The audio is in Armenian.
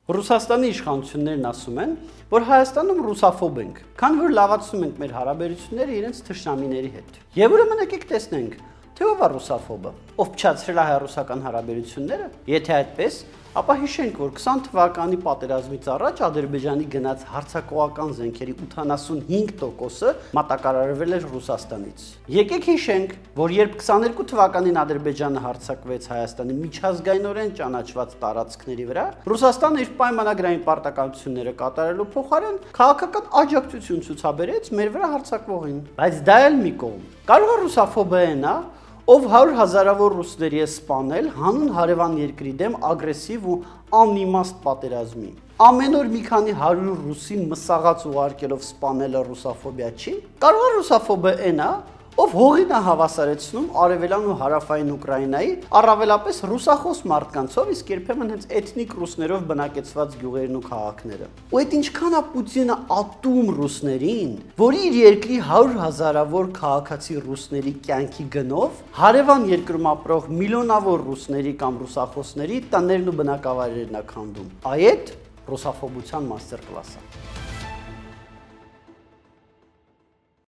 Ռուսաստանի իշխանություններն ասում են, որ Հայաստանում ռուսաֆոբ ենք, քանի որ լավացնում ենք մեր հարաբերությունները իրենց թշնամիների հետ։ Եվ ուրեմն եկեք տեսնենք, թե ով է ռուսաֆոբը, ով փչացրել է հայ-ռուսական հարաբերությունները։ Եթե այդպես, ապա հիշենք, որ 20 թվականի պատերազմից առաջ Ադրբեջանի գնաց հարձակողական զենքերի 85%-ը մատակարարվել էր Ռուսաստանից։ Եկեք հիշենք, որ երբ 22 թվականին Ադրբեջանը հարձակվեց Հայաստանի միջազգայինորեն ճանաչված տարածքների վրա, Ռուսաստանը իր պայմանագրային պարտականությունները կատարելու փոխարեն քաղաքական աջակցություն ցուցաբերեց մեր վրա հարձակվողին։ Բայց դա էլ մի կողմ։ Կարող է ռուսաֆոբը նա, ով 100 հազարավոր ռուսների է սպանել հանուն հարևան երկրի դեմ ագրեսիվ ու անիմաստ պատերազմի։ Ամեն օր մի քանի 100 ռուսի մսաղած ուղարկելով սպանելը ռուսաֆոբիա չի։ Կարող է ռուսաֆոբը նա, ով հողին է հավասարեցնում արևելյան ու հարավային Ուկրաինայի, առավելապես ռուսախոս մարդկանցով, իսկ երբեմն հենց էթնիկ ռուսներով բնակեցված գյուղերն ու քաղաքները։ Ու այդ ինչքան է Պուտինը ատում ռուսներին, որ իր երկրի 100 հազարավոր քաղաքացի ռուսների կյանքի գնով հարևան երկրում ապրող միլիոնավոր ռուսների կամ ռուսախոսների տներն ու բնակավայրերն է քանդում։ Այդ ռուսաֆոբության մաստեր կլասը։